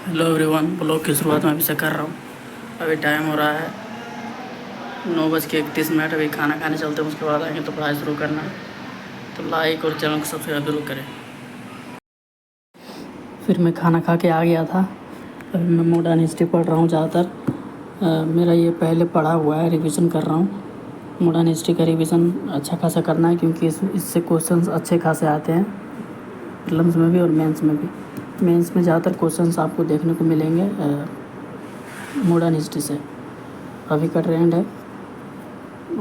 Hello everyone, blog की शुरुआत मैं अभी से कर रहा हूँ। अभी टाइम हो रहा है 9:31। अभी खाना खाने चलते हैं, उसके बाद आएंगे तो पढ़ाई शुरू करना है। तो लाइक और चैनल को सब्सक्राइब जरूर करें। फिर मैं खाना खा के आ गया था। अभी मैं मॉडर्न हिस्ट्री पढ़ रहा हूँ ज़्यादातर। मेरा ये पहले पढ़ा हुआ है, रिवीजन कर रहा हूँ। मॉडर्न हिस्ट्री का रिवीजन अच्छा खासा करना है क्योंकि इससे क्वेश्चंस अच्छे खासे आते हैं, प्रीलिम्स में भी और मेंस में भी। मेंस में ज़्यादातर क्वेश्चंस आपको देखने को मिलेंगे मॉडर्न हिस्ट्री से। अभी का ट्रेंड है,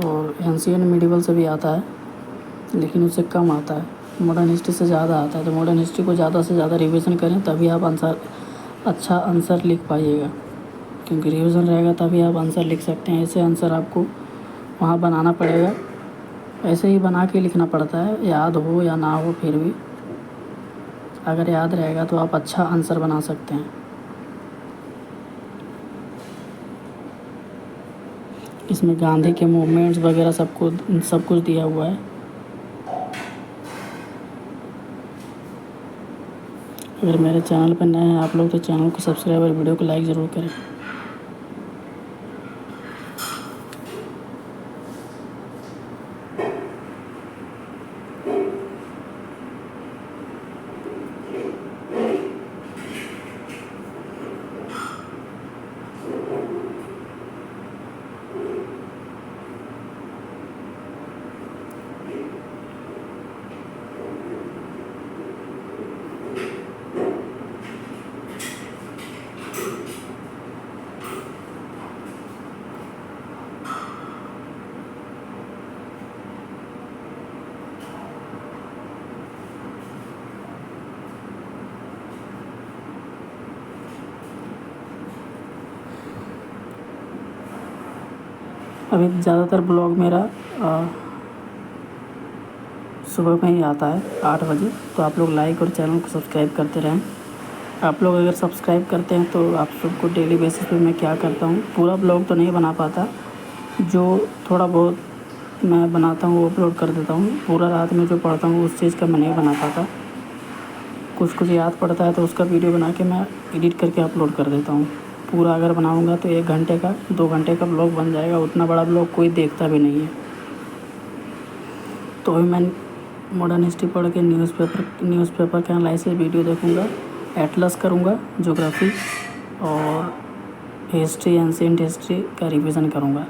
और एंशिएंट मिडिवल से भी आता है लेकिन उससे कम आता है, मॉडर्न हिस्ट्री से ज़्यादा आता है। तो मॉडर्न हिस्ट्री को ज़्यादा से ज़्यादा रिवीजन करें तभी आप अच्छा आंसर लिख पाइएगा, क्योंकि रिवीजन रहेगा तभी आप आंसर लिख सकते हैं। ऐसे आंसर आपको वहाँ बनाना पड़ेगा, ऐसे ही बना के लिखना पड़ता है, याद हो या ना हो। फिर भी अगर याद रहेगा तो आप अच्छा आंसर बना सकते हैं। इसमें गांधी के मूवमेंट्स वगैरह सब कुछ दिया हुआ है। अगर मेरे चैनल पर नए हैं आप लोग तो चैनल को सब्सक्राइब और वीडियो को लाइक ज़रूर करें। अभी ज़्यादातर ब्लॉग मेरा सुबह में ही आता है 8 बजे, तो आप लोग लाइक और चैनल को सब्सक्राइब करते रहें। आप लोग अगर सब्सक्राइब करते हैं तो आप सबको डेली बेसिस पे मैं क्या करता हूँ, पूरा ब्लॉग तो नहीं बना पाता, जो थोड़ा बहुत मैं बनाता हूँ वो अपलोड कर देता हूँ। पूरा रात में जो पढ़ता हूँ उस चीज़ का मैं नहीं बना पाता, कुछ याद पड़ता है तो उसका वीडियो बना के मैं एडिट करके अपलोड कर देता हूँ। पूरा अगर बनाऊँगा तो 1 घंटे का 2 घंटे का ब्लॉग बन जाएगा, उतना बड़ा ब्लॉग कोई देखता भी नहीं है। तो अभी मैं मॉडर्न हिस्ट्री पढ़ के न्यूज़पेपर का एनालिसिस वीडियो देखूँगा, एटलस करूँगा, ज्योग्राफी और हिस्ट्री, एंशिएंट हिस्ट्री का रिवीजन करूँगा,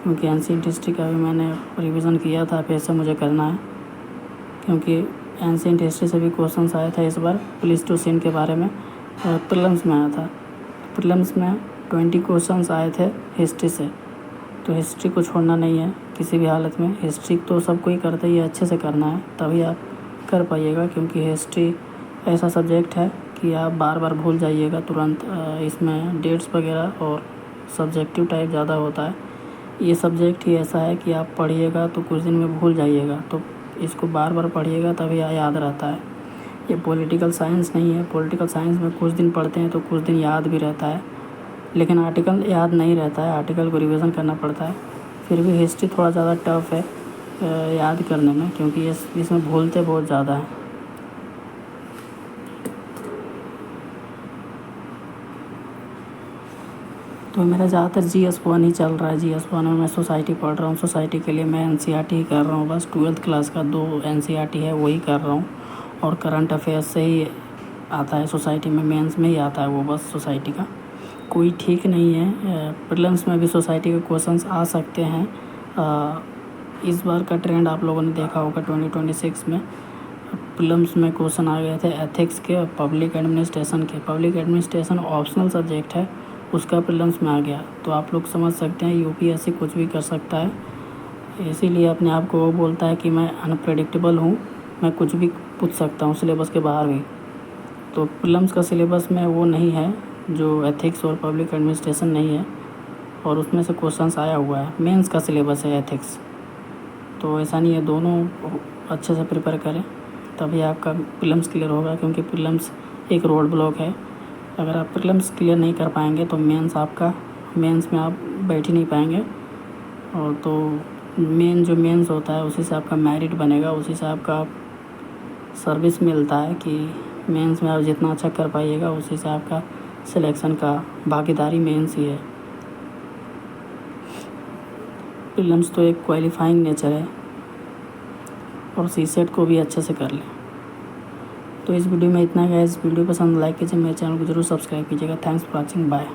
क्योंकि एंशिएंट हिस्ट्री का भी मैंने रिवीजन किया था, फिर से मुझे करना है। क्योंकि एंशिएंट हिस्ट्री से भी क्वेश्चंस आया था इस बार प्लीस्टोसीन के बारे में, प्रीलिम्स में आया था। प्रीलिम्स में 20 क्वेश्चंस आए थे हिस्ट्री से, तो हिस्ट्री को छोड़ना नहीं है किसी भी हालत में। हिस्ट्री तो सब कोई करता ही है, अच्छे से करना है तभी आप कर पाइएगा, क्योंकि हिस्ट्री ऐसा सब्जेक्ट है कि आप बार बार भूल जाइएगा तुरंत। इसमें डेट्स वगैरह और सब्जेक्टिव टाइप ज़्यादा होता है। ये सब्जेक्ट ही ऐसा है कि आप पढ़िएगा तो कुछ दिन में भूल जाइएगा, तो इसको बार बार पढ़िएगा तभी याद रहता है। ये पॉलिटिकल साइंस नहीं है, पॉलिटिकल साइंस में कुछ दिन पढ़ते हैं तो कुछ दिन याद भी रहता है, लेकिन आर्टिकल याद नहीं रहता है, आर्टिकल को रिवीजन करना पड़ता है। फिर भी हिस्ट्री थोड़ा ज़्यादा टफ है याद करने में, क्योंकि इसमें भूलते बहुत ज़्यादा हैं। तो मेरा ज़्यादातर GS1 ही चल रहा है। GS1 में मैं सोसाइटी पढ़ रहा हूँ। सोसाइटी के लिए मैं NCERT ही कर रहा हूँ, बस 12th क्लास का 2 NCERT है वही कर रहा हूँ, और करंट अफेयर्स से ही आता है सोसाइटी में, मेंस में ही आता है वो, बस सोसाइटी का कोई ठीक नहीं है। प्रीलिम्स में भी सोसाइटी के क्वेश्चंस आ सकते हैं। इस बार का ट्रेंड आप लोगों ने देखा होगा 2026 में प्रीलिम्स में क्वेश्चन आ गए थे एथिक्स के और पब्लिक एडमिनिस्ट्रेशन के। पब्लिक एडमिनिस्ट्रेशन ऑप्शनल सब्जेक्ट है, उसका प्रीलिम्स में आ गया, तो आप लोग समझ सकते हैं UPSC कुछ भी कर सकता है। इसीलिए अपने आप को वो बोलता है कि मैं अनप्रेडिक्टेबल हूँ, मैं कुछ भी पूछ सकता हूँ सिलेबस के बाहर भी। तो प्रीलिम्स का सिलेबस में वो नहीं है, जो एथिक्स और पब्लिक एडमिनिस्ट्रेशन नहीं है, और उसमें से क्वेश्चंस आया हुआ है। मेंस का सिलेबस है एथिक्स, तो ऐसा नहीं है, दोनों अच्छे से प्रिपेयर करें तभी आपका प्रीलिम्स क्लियर होगा, क्योंकि प्रीलिम्स एक रोड ब्लॉक है। अगर आप प्रीलिम्स क्लियर नहीं कर पाएंगे तो मेंस में आप बैठ ही नहीं पाएंगे, और तो मेंस होता है उसी से आपका मेरिट बनेगा, उसी से आपका सर्विस मिलता है कि मेंस में आप जितना अच्छा कर पाइएगा उसी से आपका सिलेक्शन का भागीदारी मेंस ही है। प्रीलिम्स तो एक क्वालिफाइंग नेचर है और सीसेट को भी अच्छे से कर लें। तो इस वीडियो में इतना है। इस वीडियो पसंद लाइक कीजिए, मेरे चैनल को जरूर सब्सक्राइब कीजिएगा। Thanks for watching, bye.